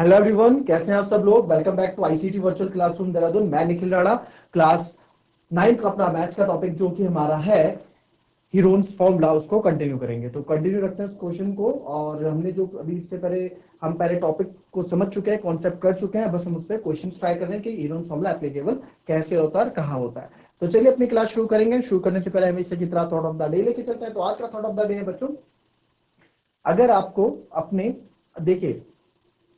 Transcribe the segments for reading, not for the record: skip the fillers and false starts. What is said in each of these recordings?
Hello everyone, कैसे हैं आप सब लोग। Welcome back to ICT virtual classroom Dehradun. मैं निखिल राणा। क्लास 9 का अपना मैथ का टॉपिक जो कि हमारा है हीरोन्स फॉर्मूला, उसको कंटिन्यू करेंगे। तो कंटिन्यू रखते हैं इस क्वेश्चन को। और हमने जो अभी इससे पहले हम पहले टॉपिक को समझ चुके हैं, कॉन्सेप्ट कर चुके हैं, बस हम उस पर क्वेश्चन ट्राई कर रहे हैं कि हीरोन्स फॉर्मूला एप्लीकेबल कैसे होता है और कहाँ होता है। तो चलिए अपनी क्लास शुरू करेंगे। शुरू करने से पहले हमेशा की तरह थॉट ऑफ द डे लेके चलते हैं। तो आज का थॉट ऑफ द डे है बच्चों, अगर आपको अपने देखिए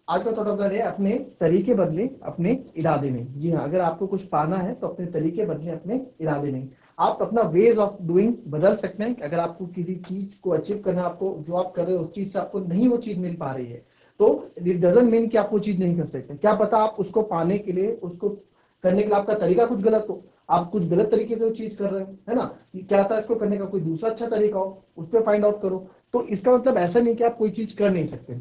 आज का थॉट ऑफ द डे, अपने तरीके बदले अपने इरादे नहीं। जी हाँ, अगर आपको कुछ पाना है तो अपने तरीके बदले अपने इरादे नहीं। आप अपना वेज ऑफ डूइंग बदल सकते हैं। अगर आपको किसी चीज को अचीव करना, आपको जो आप कर रहे हो उस चीज से आपको नहीं वो चीज मिल पा रही है, तो इट डजंट मीन कि आप वो चीज नहीं कर सकते। क्या पता आप उसको पाने के लिए, उसको करने के लिए आपका तरीका कुछ गलत हो, आप कुछ गलत तरीके से वो चीज कर रहे हो, है ना। क्या था इसको करने का कोई दूसरा अच्छा तरीका हो, उस पर फाइंड आउट करो। तो इसका मतलब ऐसा नहीं कि आप कोई चीज कर नहीं सकते।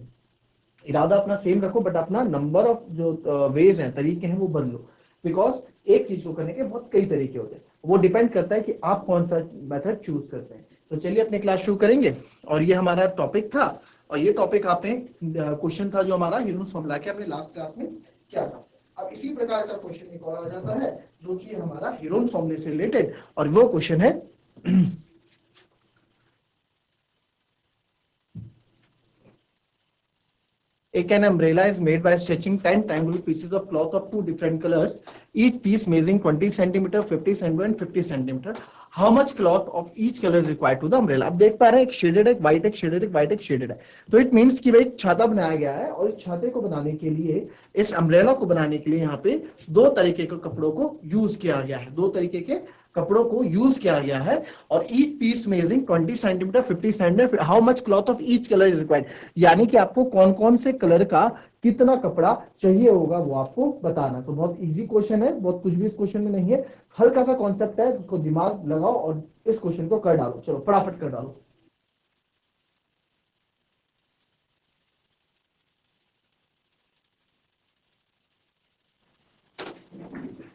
इरादा अपना सेम रखो, बट अपना नंबर ऑफ जो वेज हैं, तरीके हैं, वो बदलो। बिकॉज एक चीज को करने के बहुत कई तरीके होते हैं। वो डिपेंड करता है कि आप कौन सा मेथड चूज करते हैं। तो चलिए अपनी क्लास शुरू करेंगे। और ये हमारा टॉपिक था, और ये टॉपिक आपने क्वेश्चन था जो हमारा हीरोन्स फॉर्मूला के हमने लास्ट क्लास में किया था। अब इसी प्रकार का क्वेश्चन एक और आ जाता है जो कि हमारा हीरोन्स फॉर्मूले से रिलेटेड, और वो क्वेश्चन है an umbrella is made by stretching 10 triangular pieces of cloth of two different colors, each piece measuring 20 centimeter, 50 centimeter and 50 centimeter. How much cloth of each color is required to the umbrella? अब देख पा रहे हैं, एक shaded है, एक white, एक shaded, एक व्हाइट, एक शेडेड है। तो इट मींस कि भाई छाता बनाया गया है, और इस छाते को बनाने के लिए, इस अम्ब्रेला को बनाने के लिए यहाँ पे दो तरीके के कपड़ों को यूज किया गया है। दो तरीके के कपड़ों को यूज किया गया है, और each piece measuring 20 centimetre, 50 centimetre. How much cloth of each colour is required, यानी कि आपको कौन कौन से कलर का कितना कपड़ा चाहिए होगा वो आपको बताना। तो बहुत इजी क्वेश्चन है, बहुत कुछ भी इस क्वेश्चन में नहीं है, हल्का सा कॉन्सेप्ट है, उसको दिमाग लगाओ और इस क्वेश्चन को कर डालो। चलो फटाफट कर डालो।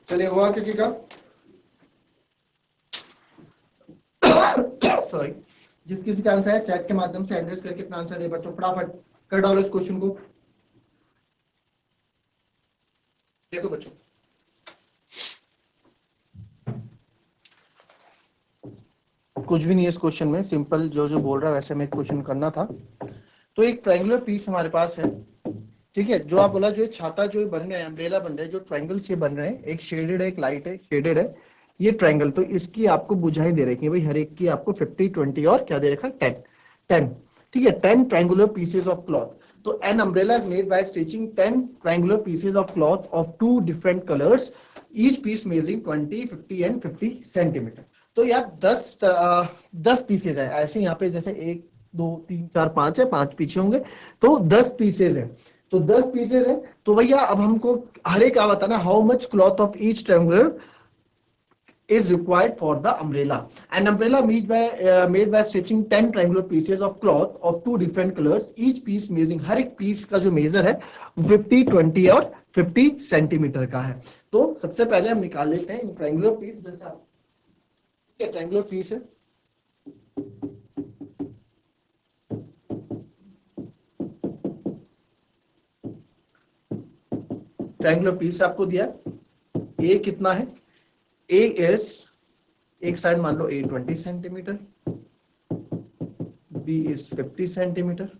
चलिए, हुआ किसी का? सॉरी। जिस किसी का आंसर है चैट के माध्यम से एड्रेस करके अपना आंसर दे बच्चों, फटाफट कर डालो इस क्वेश्चन को। देखो बच्चों, कुछ भी नहीं है इस क्वेश्चन में, सिंपल जो जो बोल रहा है वैसे में क्वेश्चन करना था। तो एक ट्रायंगुलर पीस हमारे पास है, ठीक है। जो आप बोला, जो छाता जो बन रहे हैं, अम्ब्रेला बन रहे हैं, जो ट्रायंगल से बन रहे हैं, एक शेडेड है, एक लाइट है, शेडेड है, ये ट्रायंगल। तो इसकी आपको बुझाई दे रखी है भाई, हर एक की आपको 50, 20 और क्या दे रखा है, 10 10, ठीक है। 10 ट्रायंगुलर पीसेस ऑफ क्लॉथ। तो an umbrella is made by stitching 10 triangular pieces of cloth of two different colours, each piece measuring 20, 50 and 50 centimetre. तो यार 10 पीसेज है ऐसे, यहाँ पे जैसे 1 2 3 4 5 है, 5 पीछे होंगे, तो 10 पीसेज है। तो 10 पीसेज है। तो भैया अब हमको हर एक क्या बताना, how much cloth of each triangular is required for the umbrella. An umbrella made by stretching 10 triangular pieces of cloth of two different colors, each piece measuring, हर एक पीस का जो मेजर है 50, 20 और 50 सेंटीमीटर का है। तो सबसे पहले हम निकाल लेते हैं ट्रायंगुलर पीस। जैसा ट्रायंगुलर पीस है, ट्रायंगुलर पीस आपको दिया, ए कितना है, ए इज, एक साइड मान लो ए 20 सेंटीमीटर, बी इज 50 सेंटीमीटर।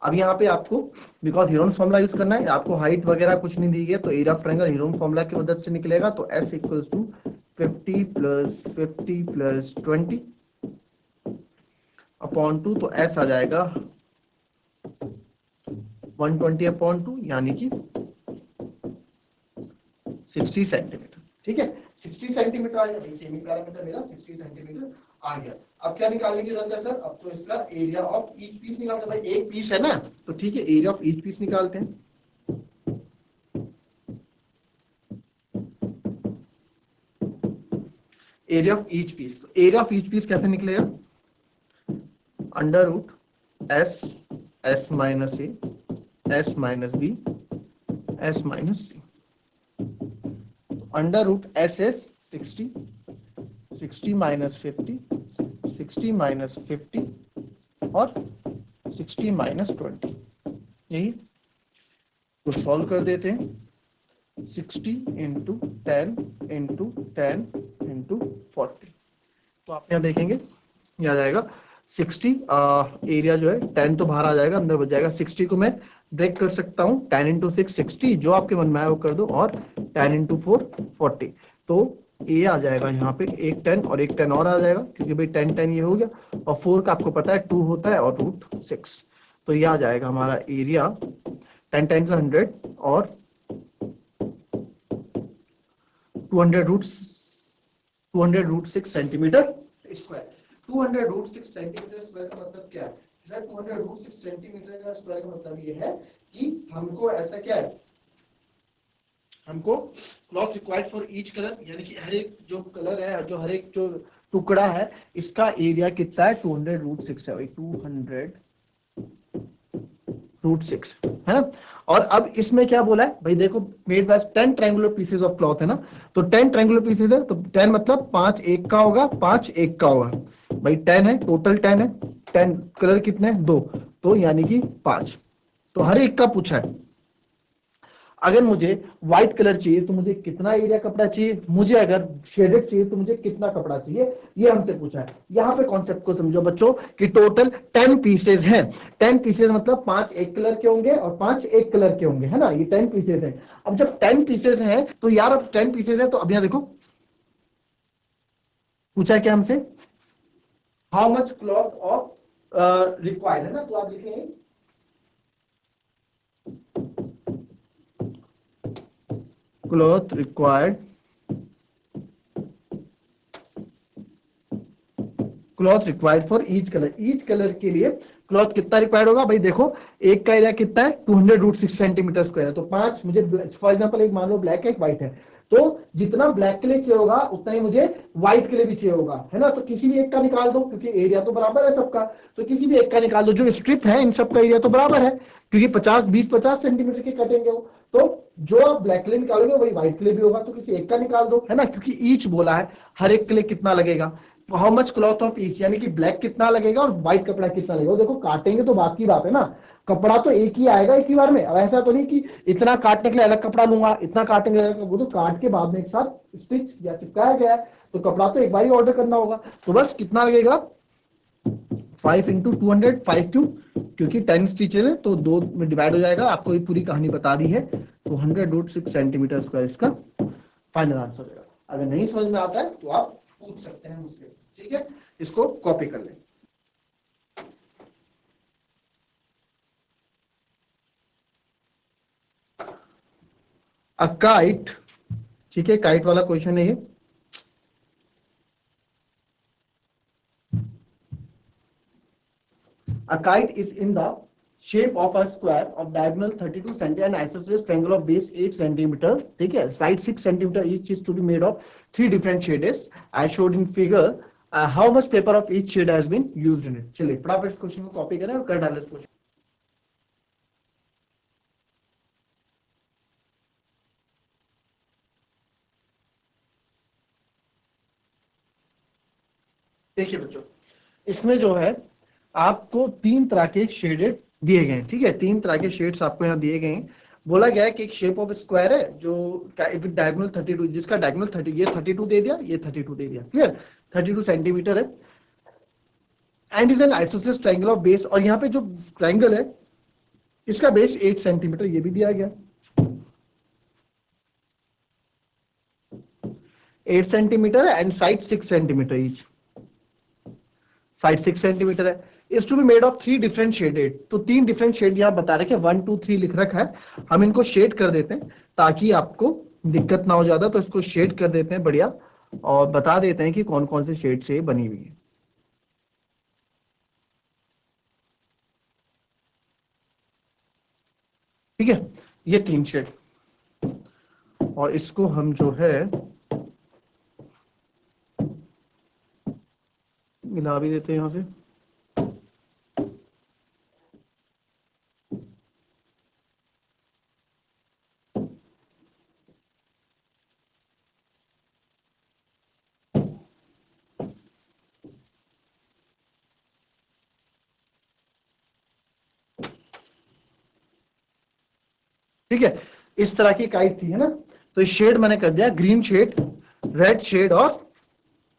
अब यहाँ पे आपको बिकॉज हीरोन्स फॉर्मूला यूज करना है, आपको हाइट वगैरह कुछ नहीं दी गई, तो area of triangle Heron's formula की मदद से निकलेगा। तो S equals to 50 plus 50 plus 20 upon 2, तो S आ जाएगा 120 अपॉन 2, यानी कि 60 सेंटीमीटर, ठीक है। 60 सेंटीमीटर आ गया, सेमी पैरामीटर मेरा 60 सेंटीमीटर आ गया। अब क्या निकालने की जरूरत है सर? अब तो इसका एरिया ऑफ ईच पीस निकालते हैं भाई, एक पीस है ना, तो ठीक है, एरिया ऑफ ईच पीस निकालते हैं। एरिया ऑफ ईच पीस, तो एरिया ऑफ ईच पीस कैसे निकलेगा? Under root s, s minus ए, S minus B, S minus c. Under root s s 60, 60 minus 50, 60 minus 50 और 60 माइनस 20, यही तो सॉल्व कर देते हैं। 60 इंटू 10 इंटू 10 इंटू 40, तो आप यहाँ देखेंगे ये आ जाएगा 60, एरिया जो है 10 तो बाहर आ जाएगा, अंदर बच जाएगा। 60 को मैं ब्रेक कर सकता हूँ, 10 इंटू 6 60, जो आपके मन में आए वो कर दो, और 10 इंटू 4 40। तो ए आ जाएगा यहाँ पे एक 10 और एक 10 और आ जाएगा, क्योंकि भाई 10 10 ये हो गया, और 4 का आपको पता है 2 होता है और रूट 6। तो ये आ जाएगा हमारा एरिया 10 टाइम्स 100 और 200 root 6 centimetre square. 200 root 6 centimetre square का मतलब क्या है सर? 200 रूट 6 सेंटीमीटर का स्क्वायर का मतलब ये है कि हमको ऐसा क्या है, हमको cloth required for each colour, यानी कि हर एक जो कलर है, जो हर एक जो टुकड़ा है, इसका एरिया कितना है? 200 रूट 6 है भाई, 200 रूट 6 है ना। और अब इसमें क्या बोला है भाई, देखो made by 10 triangular pieces of cloth है ना, तो 10 ट्रायंगुलर पीसेस है, तो 10 मतलब 5 एक का होगा, 5 एक का होगा भाई, 10 है टोटल, 10 है, 10 कलर कितने हैं? 2, तो यानी कि 5, तो हर एक का पूछा है। अगर मुझे व्हाइट कलर चाहिए तो मुझे कितना एरिया कपड़ा चाहिए, मुझे अगर शेडेड चाहिए तो मुझे कितना कपड़ा चाहिए, ये हमसे पूछा है। यहां पे कॉन्सेप्ट को समझो बच्चों कि टोटल 10 पीसेस हैं। 10 पीसेस मतलब 5 एक कलर के होंगे और 5 एक कलर के होंगे, है ना, ये 10 पीसेस हैं। अब जब 10 पीसेस हैं तो यार, अब 10 पीसेस हैं तो अब यहां देखो पूछा है क्या हमसे, how much cloth of required, है ना, तो आप लिखेंगे cloth required, cloth required for each colour, each colour के लिए क्लॉथ कितना रिक्वायर्ड होगा भाई। देखो एक का एरिया कितना है, 200 रूट 6 सेंटीमीटर स्क्वायर है, तो 5 मुझे, फॉर एग्जांपल एक मान लो ब्लैक है एक व्हाइट है, तो जितना ब्लैक के लिए चाहिए होगा उतना ही मुझे व्हाइट के लिए भी चाहिए होगा, है ना। तो किसी भी एक का निकाल दो, क्योंकि एरिया तो बराबर है सबका, तो किसी भी एक का निकाल दो, जो स्ट्रिप है इन सबका एरिया तो बराबर है, क्योंकि 50 20 50 सेंटीमीटर के कटेंगे वो, तो जो आप ब्लैक के लिए निकालोगे वही व्हाइट के लिए भी होगा, तो किसी एक का निकाल दो, है ना, क्योंकि ईच बोला है, हर एक के लिए कितना लगेगा, how much cloth of each, यानी कि ब्लैक कितना लगेगा और व्हाइट कपड़ा कितना लगेगा। देखो काटेंगे तो बात की बात है ना, कपड़ा तो एक ही आएगा एक ही बार में। अब ऐसा तो नहीं कि इतना काटने के लिए अलग कपड़ा लूंगा, इतना काटने के लिए, वो तो काट के बाद में एक साथ स्टिच या चिपकाया गया है, तो कपड़ा तो एक बार ही ऑर्डर करना होगा। तो बस कितना लगेगा, 5 इंटू 200, 5 क्यों, क्योंकि 10 स्टिचेस है तो 2 में डिवाइड हो जाएगा। आपको ये पूरी कहानी बता दी है, तो 100 रूट 6 सेंटीमीटर स्क्वायर इसका फाइनल आंसर होगा। अगर नहीं समझ में आता है तो आप पूछ सकते हैं मुझसे, ठीक है, इसको कॉपी कर लें। अ काइट, ठीक है, काइट वाला क्वेश्चन है ये। A kite is in the shape of a square of diagonal 32 cm and isosceles triangle of base 8 cm. ठीक है, side 6 cm each is to be made of 3 different shades as showed in figure. How much paper of each shade has been used in it? चलिए फटाफट इस question को copy करें और कर डालें इस क्वेश्चन। देखिए बच्चों, इसमें जो है आपको 3 तरह के शेडेड दिए गए हैं, ठीक है, 3 तरह के शेड्स आपको यहाँ दिए गए हैं। बोला गया है कि एक शेप ऑफ स्क्वायर है जो डायगोनल 32, जिसका डायगोनल 30, ये 32 दे दिया, ये 32 दे दिया, क्लियर, 32 सेंटीमीटर है, and is an isosceles triangle of base, और यहाँ पे जो ट्रायंगल है इसका बेस 8 सेंटीमीटर, ये भी दिया गया 8 सेंटीमीटर है, and side 6 centimetre each, side 6 centimetre है, is to be made of 3 different shaded. तो 3 डिफरेंट शेड यहाँ बता रखे, 1 2 3 लिख रखा है, हम इनको शेड कर देते हैं ताकि आपको दिक्कत ना हो ज्यादा, तो इसको शेड कर देते हैं बढ़िया, और बता देते हैं कि कौन कौन से शेड से बनी हुई है। ठीक है, ये 3 शेड, और इसको हम जो है मिला भी देते हैं यहां से। ठीक है, इस तरह की काइट थी, है ना। तो शेड मैंने कर दिया ग्रीन शेड, रेड शेड और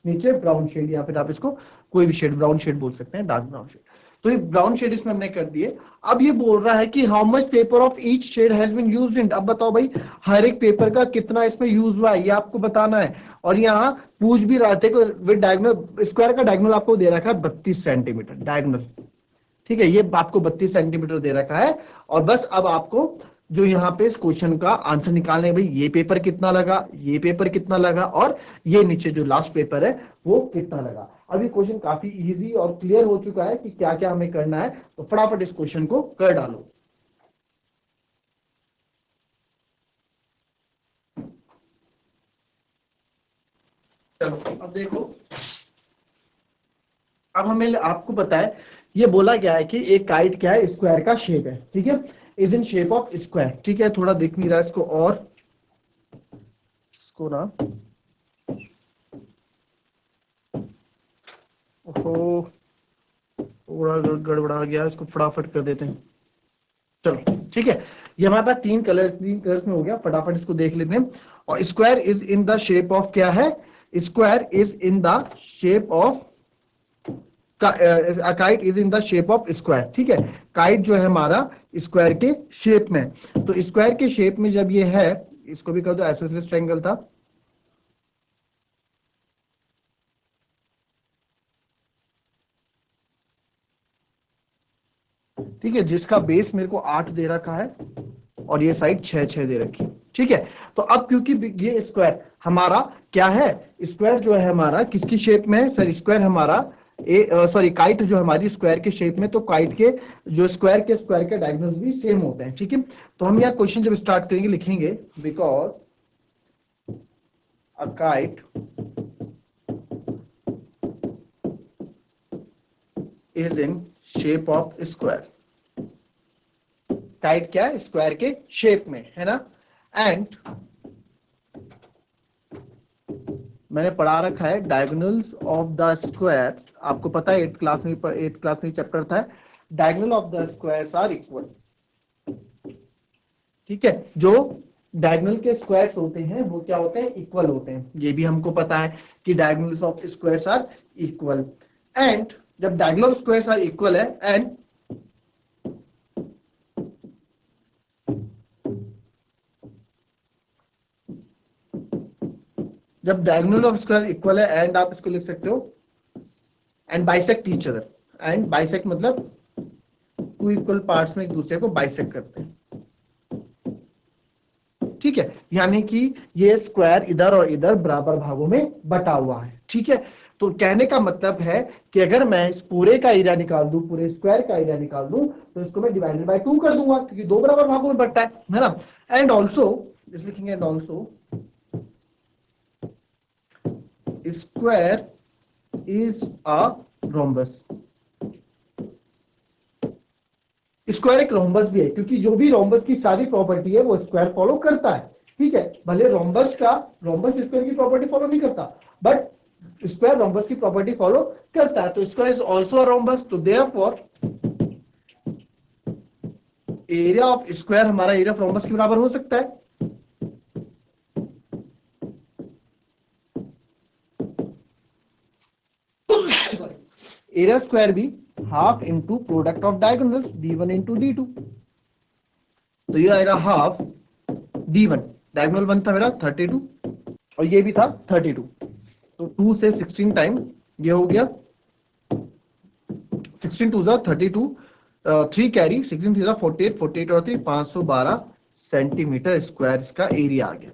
नीचे ब्राउन शेड, या फिर आप इसको कोई भी शेड, ब्राउन शेड बोल सकते हैं, डार्क ब्राउन शेड। तो ये ब्राउन शेड इसमें हमने कर दिए। अब ये बोल रहा है कि how much paper of each shade has been used in, अब बताओ भाई हर एक पेपर का कितना इसमें यूज हुआ है, ये आपको बताना है। और यहाँ पूछ भी रहा थे विद डायगोनल, स्क्वायर का डायगोनल आपको दे रखा है 32 सेंटीमीटर डायगोनल, ठीक है, ये आपको 32 सेंटीमीटर दे रखा है। और बस अब आपको जो यहाँ पे इस क्वेश्चन का आंसर निकालने, भाई ये पेपर कितना लगा, ये पेपर कितना लगा, और ये नीचे जो लास्ट पेपर है वो कितना लगा। अब ये क्वेश्चन काफी इजी और क्लियर हो चुका है कि क्या क्या हमें करना है, तो फटाफट इस क्वेश्चन को कर डालो। चलो अब देखो, अब हमें आपको पता है ये बोला गया है कि एक काइट क्या है, स्क्वायर का शेप है, ठीक है, is in shape of square, ठीक है। थोड़ा दिख नहीं रहा इसको, और इसको ना, ओहो थोड़ा गड़बड़ा गया, इसको फटाफट कर देते हैं। चलो ठीक है, ये हमारे पास तीन कलर्स में हो गया, फटाफट इसको देख लेते हैं। और square is in the shape of, क्या है, square is in the shape of, kite is in the shape of square, ठीक है। काइट जो है हमारा स्क्वायर के शेप में, तो स्क्वायर के शेप में जब ये है, इसको भी कर दो, आइसोसेलेस ट्रायंगल था, ठीक है, जिसका बेस मेरे को 8 दे रखा है और ये साइड 6 दे रखी है, ठीक है। तो अब क्योंकि ये स्क्वायर हमारा क्या है, स्क्वायर जो है हमारा किसकी शेप में है सर, स्क्वायर हमारा सॉरी काइट जो हमारी स्क्वायर के शेप में, तो काइट के जो स्क्वायर के डायगोनल्स भी सेम होते हैं, ठीक है। तो हम यहाँ क्वेश्चन जब स्टार्ट करेंगे लिखेंगे, because a kite is in shape of square, kite क्या है, स्क्वायर के शेप में, है ना। एंड मैंने पढ़ा रखा है डायगोनल्स ऑफ द स्क्वायर, आपको पता है 8th क्लास में चैप्टर था, diagonal of the squares are equal, ठीक है। जो डायगोनल के स्क्वायर्स होते हैं वो क्या होते हैं, इक्वल होते हैं, ये भी हमको पता है कि diagonals of squares are equal. And जब diagonal of squares are equal है, एंड जब डायगोनल ऑफ स्क्वायर इक्वल है, एंड आप इसको लिख सकते हो and bisect each other, and bisect मतलब टू इक्वल पार्ट्स में एक दूसरे को बाइसेक्ट करते हैं, ठीक है, यानी कि ये स्क्वायर इधर और इधर बराबर भागों में बटा हुआ है, ठीक है। तो कहने का मतलब है कि अगर मैं इस पूरे का एरिया निकाल दूं, पूरे स्क्वायर का एरिया निकाल दूं, तो इसको मैं डिवाइडेड बाय 2 कर दूंगा, क्योंकि 2 बराबर भागों में बटा है ना। एंड ऑल्सो इस लिखेंगे, and also square is a rhombus, square एक रोम्बस भी है, क्योंकि जो भी रोम्बस की सारी प्रॉपर्टी है वो स्क्वायर फॉलो करता है, ठीक है। भले रोम्बस स्क्वायर की प्रॉपर्टी फॉलो नहीं करता, बट स्क्वायर रोम्बस की प्रॉपर्टी फॉलो करता है। तो square is also a rhombus, तो देयरफॉर एरिया ऑफ स्क्वायर हमारा एरिया ऑफ रोम्बस के बराबर हो सकता है। एरिया स्क्वायर भी half into product of diagonals d1 into d2, तो ये आएगा हाफ d1, डायगोनल 1 था मेरा 32 और ये भी था 32, तो 2 से 16 टाइम ये हो गया, 16 2 जा 32, 3 कैरी, 16 3 जा 48, 48 और 3 512 सेंटीमीटर स्क्वायर इसका एरिया आ गया।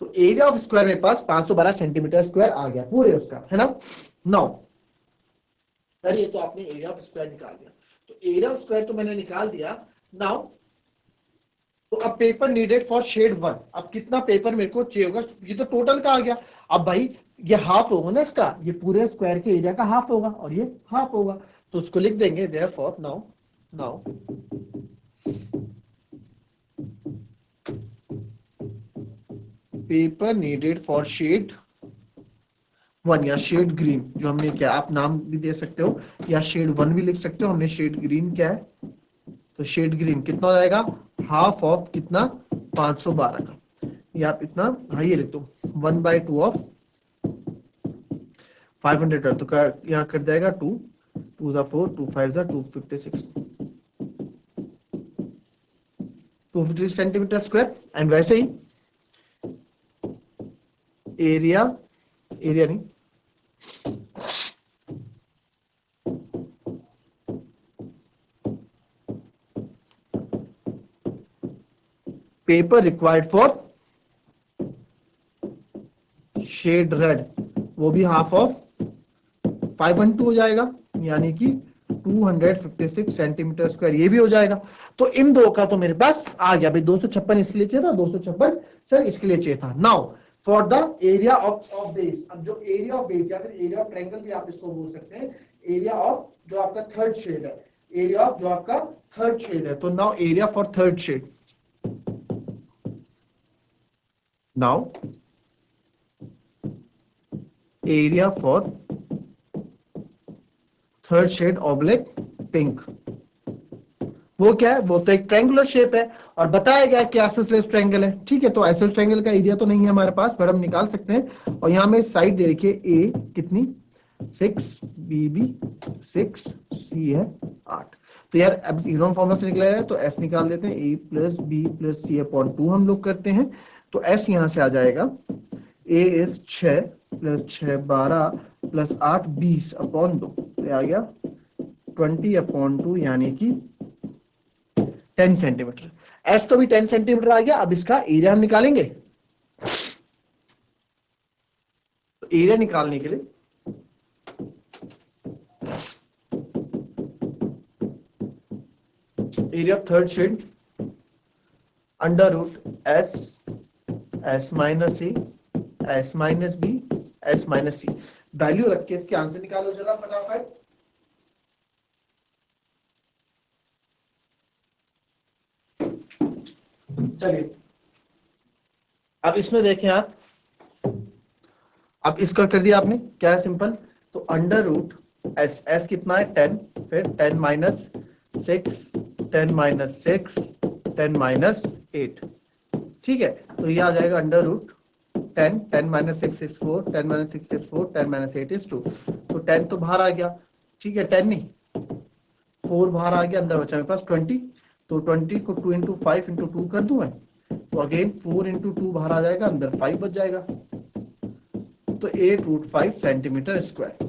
तो एरिया ऑफ स्क्वायर मेरे पास 512 सेंटीमीटर स्क्वायर आ गया पूरे उसका, है ना। नाउ सर ये तो आपने एरिया ऑफ स्क्वायर निकाल दिया, तो एरिया ऑफ स्क्वायर तो मैंने निकाल दिया। नाउ तो अब पेपर नीडेड फॉर शेड 1, अब कितना पेपर मेरे को चाहिए होगा, ये तो टोटल का आ गया। अब भाई ये हाफ होगा ना इसका, ये पूरे स्क्वायर के एरिया का हाफ होगा और ये हाफ होगा, तो उसको लिख देंगे therefore now paper needed for shade 1 या शेड ग्रीन, जो हमने क्या, आप नाम भी दे सकते हो या शेड 1 भी लिख सकते हो, हमने शेड ग्रीन क्या है, तो शेड ग्रीन कितना हो जाएगा, हाफ ऑफ कितना 512 का, ये आप इतना ये लिख दो 1/2 ऑफ 500, तो यहाँ कट जाएगा 2 2 जा 4 2 5 जा 256 250 सेंटीमीटर स्क्वायर। एंड वैसे ही एरिया नहीं, paper required for shade red, वो भी हाफ ऑफ 512 हो जाएगा, यानी कि 256 सेंटीमीटर स्क्वायर, ये भी हो जाएगा। तो इन दो का तो मेरे पास आ गया भाई। 256 इसके लिए चाहिए था, 256 सर इसके लिए चाहिए था। Now for the area of base, अब जो एरिया ऑफ बेस या फिर एरिया ऑफ ट्रायंगल भी आप इसको बोल सकते हैं, एरिया ऑफ जो आपका थर्ड शेड है, एरिया ऑफ जो आपका थर्ड शेड है। तो now area for third shade, now area for third shade oblique pink, वो क्या है, वो तो एक ट्रायंगुलर शेप है और बताया गया कि आइसोसेलेस ट्रायंगल है। ठीक है, तो आइसोसेलेस ट्रायंगल का एरिया तो नहीं है हमारे पास, पर हम निकाल सकते हैं। और यहां में साइड दे रखिए ए कितनी 6, बी भी 6, सी है 8। तो यार अब यूनिफॉर्म फॉर्मूला से निकला है तो एस निकाल देते हैं, ए प्लस बी प्लस सी अपॉन 2 हम लोग करते हैं। तो एस यहां से आ जाएगा, ए इज 6 प्लस 6 12 प्लस 8 20 अपॉन 2, तो आ गया 20 अपॉन 2 यानी कि 10 सेंटीमीटर। एस तो भी 10 सेंटीमीटर आ गया। अब इसका एरिया हम निकालेंगे। तो एरिया निकालने के लिए area of third shade under root S minus A S minus B S minus C, value रख के इसके आंसर निकालो जरा फटाफट। चलिए अब इसमें देखें आप, अब इसका कर दिया आपने, क्या है सिंपल, तो अंडर रूट एस कितना है 10, फिर 10 माइनस 6 10 माइनस 6 10 माइनस 8, ठीक है। तो ये आ जाएगा under root 10 10 minus 6 is 4 10 minus 6 is 4 10 minus 8 is 2। तो 10 तो बाहर आ गया, ठीक है, 10 नहीं 4 बाहर आ गया, अंदर बचा मेरे पास 20। तो 20 को 2 इंटू 5 इंटू 2 कर दूं मैं, तो अगेन 4 इंटू 2 बाहर आ जाएगा, अंदर 5 बच जाएगा। तो 8√5 सेंटीमीटर स्क्वायर।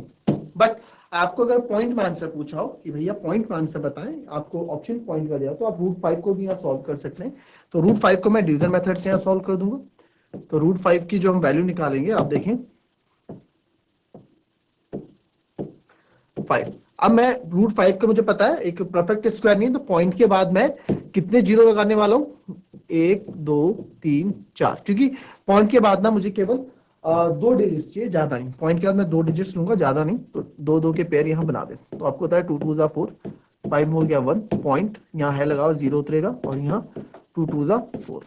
बट आपको अगर पॉइंट में आंसर पूछा हो कि भैया पॉइंट में आंसर बताएं, आपको ऑप्शन पॉइंट का दिया तो आप √5 को भी यहाँ सॉल्व कर सकते हैं। तो √5 को मैं डिवीजन मेथड से यहाँ सॉल्व कर दूंगा। तो √5 की जो हम वैल्यू निकालेंगे, आप देखें 5। अब मैं √5 को मुझे पता है एक परफेक्ट स्क्वायर नहीं है, तो पॉइंट के बाद मैं कितने जीरो लगाने वाला हूँ, 1 2 3 4, क्योंकि पॉइंट के बाद ना मुझे केवल 2 डिजिट्स चाहिए, ज्यादा नहीं। पॉइंट के बाद मैं 2 डिजिट्स लूंगा, ज्यादा नहीं। तो 2 2 के पेयर यहाँ बना दे। तो आपको पता है 2 2 जा 4 5 हो गया 1 पॉइंट, यहाँ है लगाओ 0 उतरेगा, और यहाँ 2 2 जा 4,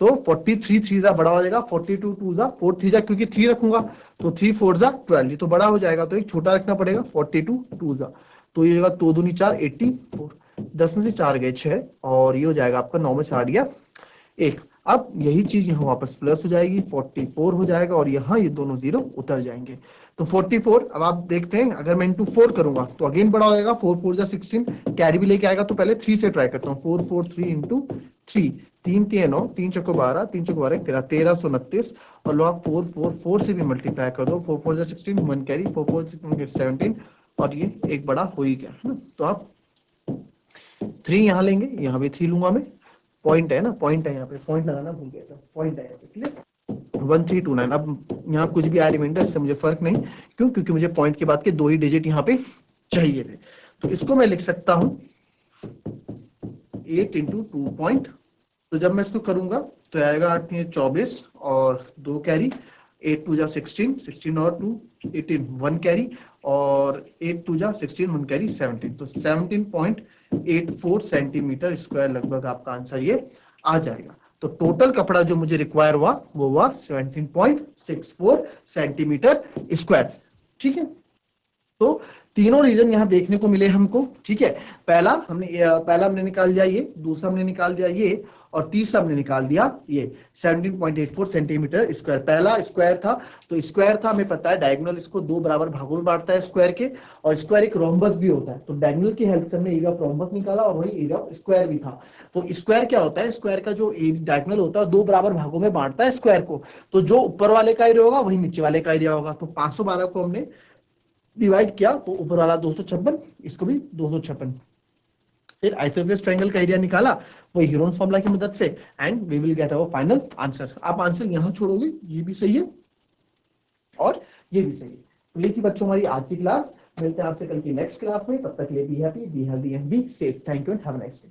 तो 43 3 जा बड़ा हो जाएगा, 42 2 जा 4 3 जा, क्योंकि 3 रखूंगा तो 3 4 जा 12, तो बड़ा हो जाएगा, तो एक छोटा रखना पड़ेगा 42 2 जा। तो ये होगा 2 दूनी 4 84, 10 में से 4 गए 6, और ये हो जाएगा आपका 9 में 4 गया 1। अब यही चीज यहाँ वापस प्लस हो जाएगी, 44 हो जाएगा, और यहाँ ये दोनों जीरो उतर जाएंगे। तो 44, अब आप देखते हैं अगर मैं इंटू 4 करूंगा तो अगेन बड़ा हो जाएगा, 4 4 जा 16, कैरी भी लेके आएगा। तो पहले 3 से ट्राई करता हूँ, 4 4 3 इंटू 3, 3 3 9 3 चौको 12 3 चौको 12 13 1329, और लो आप 4 4 4 से भी मल्टीप्लाई कर दो, 4 4 जा 16 1 कैरी 4 4 6 17, और ये एक बड़ा हो ही गया है ना। तो आप 3 यहाँ लेंगे, यहाँ भी 3 लूंगा मैं, पॉइंट है ना, पॉइंट है यहाँ पे, पॉइंट लगाना भूल गया था, पॉइंट है यहाँ पे, क्लियर। 1329। अब यहाँ कुछ भी आया रिमाइंडर, इससे मुझे फर्क नहीं, क्यों, क्योंकि मुझे पॉइंट के बाद के 2 ही डिजिट यहाँ पे चाहिए थे। तो इसको मैं लिख सकता हूँ 8 इंटू 2 पॉइंट। तो जब मैं इसको करूंगा तो आएगा 24 और 2 कैरी, 8 2 जा 16 16 और 2 18 1 कैरी, और 8 2 जा 16 1 कैरी 17, तो 17.84 सेंटीमीटर स्क्वायर लगभग आपका आंसर ये आ जाएगा। तो टोटल कपड़ा जो मुझे रिक्वायर हुआ वो हुआ 17.64 सेंटीमीटर स्क्वायर, ठीक है। तो तीनों रीजन यहाँ देखने को मिले हमको, ठीक है। पहला हमने निकाल दिया ये, दूसरा हमने निकाल दिया ये, और तीसरा हमने निकाल दिया ये 17.84 सेंटीमीटर स्क्वायर। पहला स्क्वायर था, तो स्क्वायर था, हमें पता है डायगोनल इसको दो बराबर भागों में बांटता है स्क्वायर के, और स्क्वायर एक रोम्बस भी होता है, तो डायगोनल की हेल्प से हमने एरिया ऑफ रोम्बस निकाला, और वही एरिया ऑफ स्क्वायर भी था। तो स्क्वायर क्या होता है, स्क्वायर का जो डायगोनल होता है दो बराबर भागों में बांटता है स्क्वायर को, तो जो ऊपर वाले का एरिया होगा वही नीचे वाले का एरिया होगा। तो 512 को हमने डिवाइड किया तो ऊपर वाला 256, इसको भी 256। फिर आइसोसेलेस ट्रायंगल का एरिया निकाला वही हीरोन्स फॉर्मूला की मदद से, and we will get our final answer. आप आंसर यहां छोड़ोगे, ये भी सही है और ये भी सही है। तो ये थी बच्चों हमारी आज की क्लास। मिलते हैं आपसे कल की नेक्स्ट क्लास में, तब तक के लिए be happy, be healthy and be safe. Thank you and have a nice day.